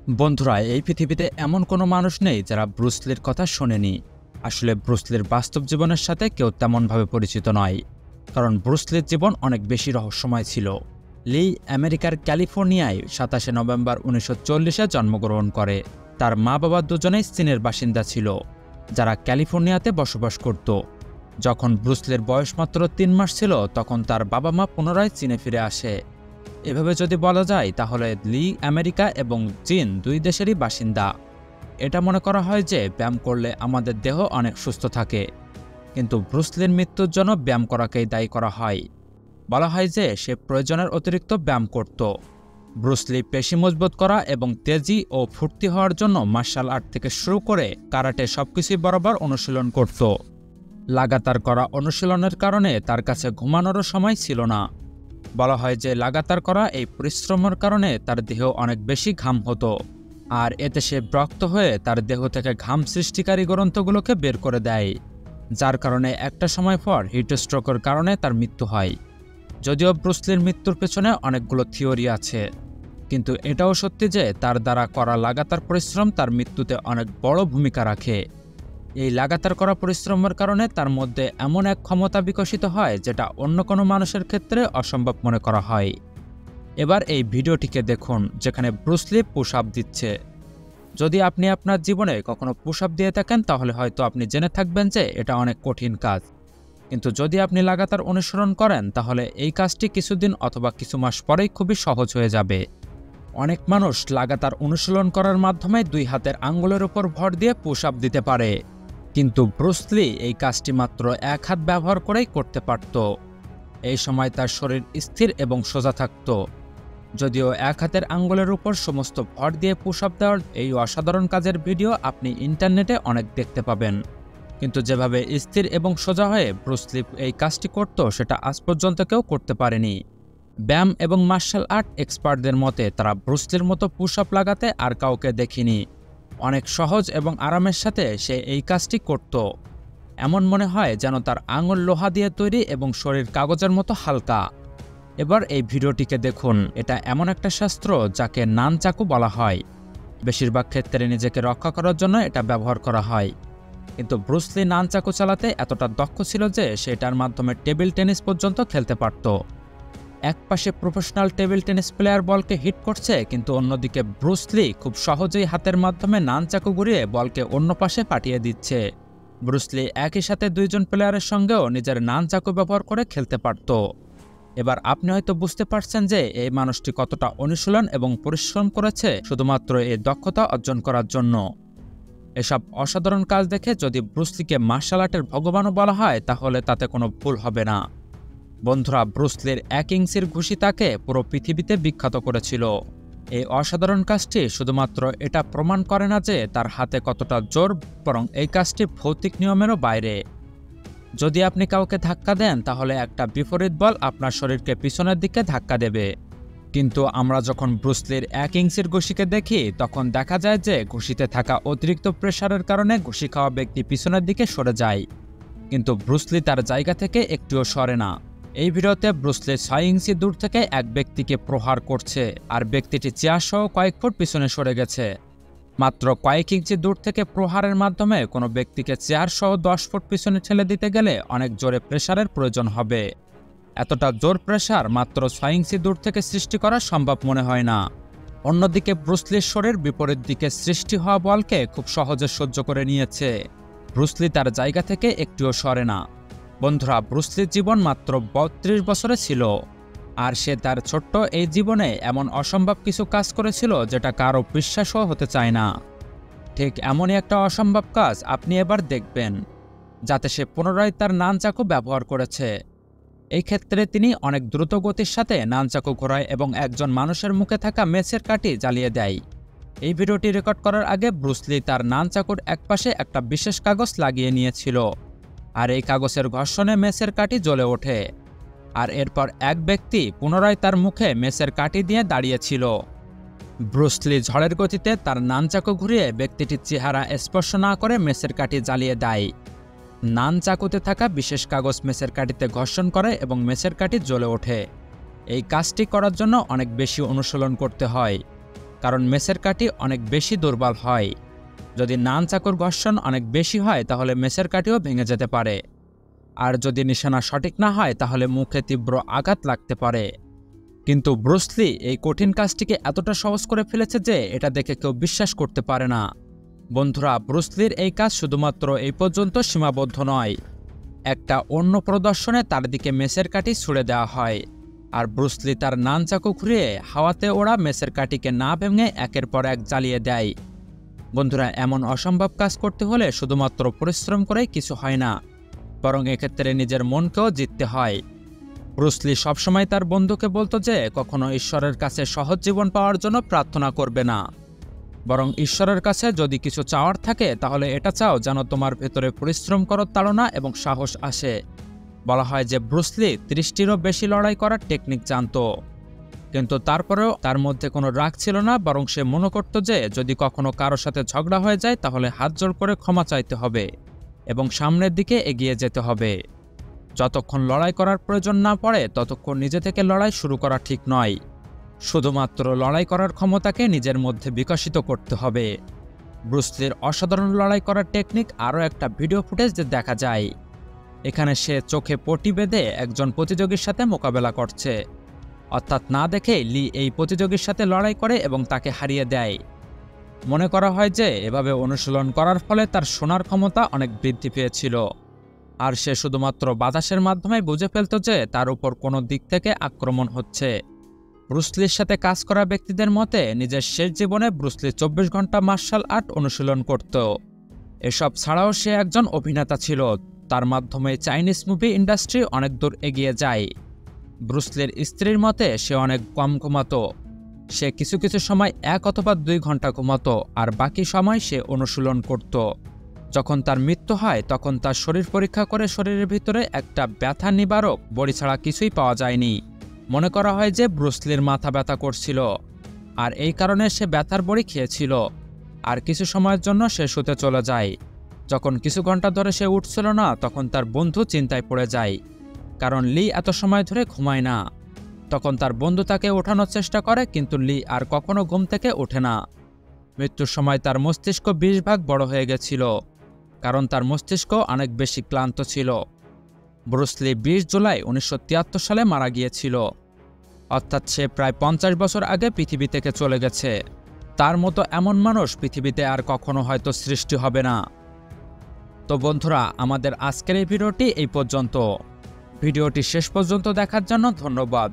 বন্ধুরা, এই পৃথিবীতে এমন কোনো মানুষ নেই যারা ব্রুসলির কথা শোনেনি। আসলে ব্রুসলির বাস্তব জীবনের সাথে কেউ তেমনভাবে পরিচিত নয়, কারণ ব্রুসলির জীবন অনেক বেশি রহস্যময় ছিল। লি আমেরিকার ক্যালিফোর্নিয়ায় ২৭শে নভেম্বর ১৯৪০-এ জন্মগ্রহণ করে। তার মা বাবা দুজনেই চীনের বাসিন্দা ছিল, যারা ক্যালিফোর্নিয়াতে বসবাস করত। যখন ব্রুসলির বয়স মাত্র ৩ মাস ছিল, তখন তার বাবা মা পুনরায় চীনে ফিরে আসে। এভাবে যদি বলা যায়, তাহলে লি আমেরিকা এবং চীন দুই দেশেরই বাসিন্দা। এটা মনে করা হয় যে ব্যায়াম করলে আমাদের দেহ অনেক সুস্থ থাকে, কিন্তু ব্রুসলির মৃত্যুর জন্য ব্যায়াম করাকেই দায়ী করা হয়। বলা হয় যে সে প্রয়োজনের অতিরিক্ত ব্যায়াম করত। ব্রুসলি পেশি মজবুত করা এবং তেজি ও ফুর্তি হওয়ার জন্য মার্শাল আর্ট থেকে শুরু করে কারাটে সবকিছুই বরাবর অনুশীলন করত। লাগাতার করা অনুশীলনের কারণে তার কাছে ঘুমানোরও সময় ছিল না। বলা হয় যে লাগাতার করা এই পরিশ্রমের কারণে তার দেহ অনেক বেশি ঘাম হতো, আর এতে সে বিরক্ত হয়ে তার দেহ থেকে ঘাম সৃষ্টিকারী গ্রন্থগুলোকে বের করে দেয়, যার কারণে একটা সময় পর হিটস্ট্রোকের কারণে তার মৃত্যু হয়। যদিও ব্রুসলির মৃত্যুর পেছনে অনেকগুলো থিওরি আছে, কিন্তু এটাও সত্যি যে তার দ্বারা করা লাগাতার পরিশ্রম তার মৃত্যুতে অনেক বড় ভূমিকা রাখে। এই লাগাতার করা পরিশ্রমের কারণে তার মধ্যে এমন এক ক্ষমতা বিকশিত হয় যেটা অন্য কোনো মানুষের ক্ষেত্রে অসম্ভব মনে করা হয়। এবার এই ভিডিওটিকে দেখুন, যেখানে ব্রুসলি পুশ আপ দিচ্ছে। যদি আপনি আপনার জীবনে কখনো পুশ আপ দিয়ে থাকেন, তাহলে হয়তো আপনি জেনে থাকবেন যে এটা অনেক কঠিন কাজ, কিন্তু যদি আপনি লাগাতার অনুসরণ করেন, তাহলে এই কাজটি কিছুদিন অথবা কিছু মাস পরেই খুবই সহজ হয়ে যাবে। অনেক মানুষ লাগাতার অনুশীলন করার মাধ্যমে 2 হাতের আঙ্গুলের উপর ভর দিয়ে পুশ আপ দিতে পারে, কিন্তু ব্রুসলি এই কাজটি মাত্র 1 হাত ব্যবহার করেই করতে পারত। এই সময় তার শরীর স্থির এবং সোজা থাকত। যদিও 1 হাতের আঙ্গুলের উপর সমস্ত ভর দিয়ে পুশ আপ দেওয়ার এই অসাধারণ কাজের ভিডিও আপনি ইন্টারনেটে অনেক দেখতে পাবেন, কিন্তু যেভাবে স্থির এবং সোজা হয়ে ব্রুসলি এই কাজটি করত, সেটা আজ পর্যন্ত কেউ করতে পারেনি। ব্যায়াম এবং মার্শাল আর্ট এক্সপার্টদের মতে তারা ব্রুসলির মতো পুশ আপ লাগাতে আর কাউকে দেখিনি। অনেক সহজ এবং আরামের সাথে সে এই কাজটি করত। এমন মনে হয় যেন তার আঙুল লোহা দিয়ে তৈরি এবং শরীর কাগজের মতো হালকা। এবার এই ভিডিওটিকে দেখুন। এটা এমন একটা শাস্ত্র যাকে নান চাকু বলা হয়। বেশিরভাগ ক্ষেত্রে নিজেকে রক্ষা করার জন্য এটা ব্যবহার করা হয়, কিন্তু ব্রুসলি নান চাকু চালাতে এতটা দক্ষ ছিল যে সেটার মাধ্যমে টেবিল টেনিস পর্যন্ত খেলতে পারত। এক পাশে প্রফেশনাল টেবিল টেনিস প্লেয়ার বলকে হিট করছে, কিন্তু অন্যদিকে ব্রুসলি খুব সহজেই হাতের মাধ্যমে নানচাকু ঘুরিয়ে বলকে অন্য পাশে পাঠিয়ে দিচ্ছে। ব্রুসলি একই সাথে 2 জন প্লেয়ারের সঙ্গেও নিজের নানচাকু ব্যবহার করে খেলতে পারত। এবার আপনি হয়তো বুঝতে পারছেন যে এই মানুষটি কতটা অনুশীলন এবং পরিশ্রম করেছে শুধুমাত্র এই দক্ষতা অর্জন করার জন্য। এসব অসাধারণ কাজ দেখে যদি ব্রুসলিকে মার্শাল আর্টের ভগবানও বলা হয়, তাহলে তাতে কোনো ভুল হবে না। বন্ধুরা, ব্রুসলির 1 ইঞ্চির ঘুষি তাকে পুরো পৃথিবীতে বিখ্যাত করেছিল। এই অসাধারণ কাজটি শুধুমাত্র এটা প্রমাণ করে না যে তার হাতে কতটা জোর, বরং এই কাজটি ভৌতিক নিয়মেরও বাইরে। যদি আপনি কাউকে ধাক্কা দেন, তাহলে একটা বিপরীত বল আপনার শরীরকে পিছনের দিকে ধাক্কা দেবে, কিন্তু আমরা যখন ব্রুসলির 1 ইঞ্চির ঘুষিকে দেখি, তখন দেখা যায় যে ঘুষিতে থাকা অতিরিক্ত প্রেসারের কারণে ঘুষি খাওয়া ব্যক্তি পিছনের দিকে সরে যায়, কিন্তু ব্রুসলি তার জায়গা থেকে একটুও সরে না। এই ভিডিওতে ব্রুসলি 6 ইঞ্চি দূর থেকে এক ব্যক্তিকে প্রহার করছে, আর ব্যক্তিটি চেয়ার সহ কয়েক ফুট পিছনে সরে গেছে। মাত্র কয়েক ইঞ্চি দূর থেকে প্রহারের মাধ্যমে কোনো ব্যক্তিকে চেয়ার সহ 10 ফুট পিছনে ঠেলে দিতে গেলে অনেক জোরে প্রেসারের প্রয়োজন হবে। এতটা জোর প্রেসার মাত্র 6 ইঞ্চি দূর থেকে সৃষ্টি করা সম্ভব মনে হয় না। অন্যদিকে ব্রুসলির শরীর বিপরীত দিকে সৃষ্টি হওয়া বলকে খুব সহজে সহ্য করে নিয়েছে। ব্রুসলি তার জায়গা থেকে একটুও সরে না। বন্ধুরা, ব্রুসলির জীবন মাত্র 32 বছরে ছিল, আর সে তার ছোট্ট এই জীবনে এমন অসম্ভব কিছু কাজ করেছিল যেটা কারো বিশ্বাসও হতে চায় না। ঠিক এমনই একটা অসম্ভব কাজ আপনি এবার দেখবেন, যাতে সে পুনরায় তার নানচাকু ব্যবহার করেছে। এই ক্ষেত্রে তিনি অনেক দ্রুত গতির সাথে নানচাকু ঘোরায় এবং একজন মানুষের মুখে থাকা মেসের কাঠি জ্বালিয়ে দেয়। এই ভিডিওটি রেকর্ড করার আগে ব্রুসলি তার নানচাকুর একপাশে একটা বিশেষ কাগজ লাগিয়ে নিয়েছিল, আর এই কাগজের ঘর্ষণে মেসের কাঠি জ্বলে ওঠে। আর এরপর এক ব্যক্তি পুনরায় তার মুখে মেসের কাঠি দিয়ে দাঁড়িয়েছিল। ব্রুসলি ঝড়ের গতিতে তার নানচাকু ঘুরিয়ে ব্যক্তিটির চেহারা স্পর্শ না করে মেসের কাঠি জ্বালিয়ে দেয়। নানচাকুতে থাকা বিশেষ কাগজ মেসের কাঠিতে ঘর্ষণ করে এবং মেসের কাঠি জ্বলে ওঠে। এই কাজটি করার জন্য অনেক বেশি অনুশীলন করতে হয়। কারণ মেসের কাঠি অনেক বেশি দুর্বল হয়। যদি নানচাকুর ঘর্ষণ অনেক বেশি হয় তাহলে মেসের কাঠিও ভেঙে যেতে পারে। আর যদি নিশানা সঠিক না হয় তাহলে মুখে তীব্র আঘাত লাগতে পারে। কিন্তু ব্রুস লি এই কঠিন কাজটিকে এতটা সহজ করে ফেলেছে যে এটা দেখে কেউ বিশ্বাস করতে পারে না। বন্ধুরা, ব্রুস লির এই কাজ শুধুমাত্র এই পর্যন্ত সীমাবদ্ধ নয়। একটা অন্য প্রদর্শনে তার দিকে মেসের কাঠি ছুড়ে দেওয়া হয়, আর ব্রুস লি তার নানচাকু ঘুরিয়ে হাওয়াতে ওড়া মেসের কাঠিকে না ভেঙে একের পর এক জ্বালিয়ে দেয়। বন্ধুরা, এমন অসম্ভব কাজ করতে হলে শুধুমাত্র পরিশ্রম করেই কিছু হয় না, বরং এক্ষেত্রে নিজের মনকেও জিততে হয়। ব্রুস লি সবসময় তার বন্ধুকে বলতো যে কখনো ঈশ্বরের কাছে সহজ জীবন পাওয়ার জন্য প্রার্থনা করবে না, বরং ঈশ্বরের কাছে যদি কিছু চাওয়ার থাকে তাহলে এটা চাও যেন তোমার ভেতরে পরিশ্রম করার তাড়না এবং সাহস আসে। বলা হয় যে ব্রুস লি 30টিরও বেশি লড়াই করার টেকনিক জানত, কিন্তু তারপরেও তার মধ্যে কোনো রাগ ছিল না, বরং সে মনে করত যে যদি কখনো কারোর সাথে ঝগড়া হয়ে যায় তাহলে হাত জোড় করে ক্ষমা চাইতে হবে এবং সামনের দিকে এগিয়ে যেতে হবে। যতক্ষণ লড়াই করার প্রয়োজন না পড়ে ততক্ষণ নিজে থেকে লড়াই শুরু করা ঠিক নয়। শুধুমাত্র লড়াই করার ক্ষমতাকে নিজের মধ্যে বিকশিত করতে হবে। ব্রুস লির অসাধারণ লড়াই করার টেকনিক আরও একটা ভিডিও ফুটেজ দেখা যায়। এখানে সে চোখে পটি বেঁধে একজন প্রতিযোগীর সাথে মোকাবেলা করছে, অর্থাৎ না দেখেই লি এই প্রতিযোগীর সাথে লড়াই করে এবং তাকে হারিয়ে দেয়। মনে করা হয় যে এভাবে অনুশীলন করার ফলে তার শোনার ক্ষমতা অনেক বৃদ্ধি পেয়েছিল, আর সে শুধুমাত্র বাতাসের মাধ্যমে বুঝে ফেলত যে তার উপর কোনো দিক থেকে আক্রমণ হচ্ছে। ব্রুস লির সাথে কাজ করা ব্যক্তিদের মতে নিজের শেষ জীবনে ব্রুস লি 24 ঘন্টা মার্শাল আর্ট অনুশীলন করত। এসব ছাড়াও সে একজন অভিনেতা ছিল, তার মাধ্যমে চাইনিজ মুভি ইন্ডাস্ট্রি অনেক দূর এগিয়ে যায়। ব্রুস লির স্ত্রীর মতে সে অনেক কম ঘুমাতো। সে কিছু কিছু সময় 1 অথবা 2 ঘন্টা ঘুমাতো, আর বাকি সময় সে অনুশীলন করত। যখন তার মৃত্যু হয় তখন তার শরীর পরীক্ষা করে শরীরের ভিতরে একটা ব্যথা নিবারক বড়ি ছাড়া কিছুই পাওয়া যায়নি। মনে করা হয় যে ব্রুস লির মাথা ব্যথা করছিল, আর এই কারণে সে ব্যথার বড়ি খেয়েছিল। আর কিছু সময়ের জন্য সে শুতে চলে যায়। যখন কিছু ঘন্টা ধরে সে উঠছিল না তখন তার বন্ধু চিন্তায় পড়ে যায়, কারণ লি এত সময় ধরে ঘুমায় না। তখন তার বন্ধু তাকে ওঠানোর চেষ্টা করে, কিন্তু লি আর কখনো ঘুম থেকে ওঠে না। মৃত্যুর সময় তার মস্তিষ্ক 20 ভাগ বড় হয়ে গেছিল, কারণ তার মস্তিষ্ক অনেক বেশি ক্লান্ত ছিল। ব্রুস লি 20 জুলাই 1973 সালে মারা গিয়েছিল, অর্থাৎ সে প্রায় 50 বছর আগে পৃথিবী থেকে চলে গেছে। তার মতো এমন মানুষ পৃথিবীতে আর কখনো হয়তো সৃষ্টি হবে না। তো বন্ধুরা, আমাদের আজকের এই ভিডিওটি এই পর্যন্ত। ভিডিওটি শেষ পর্যন্ত দেখার জন্য ধন্যবাদ।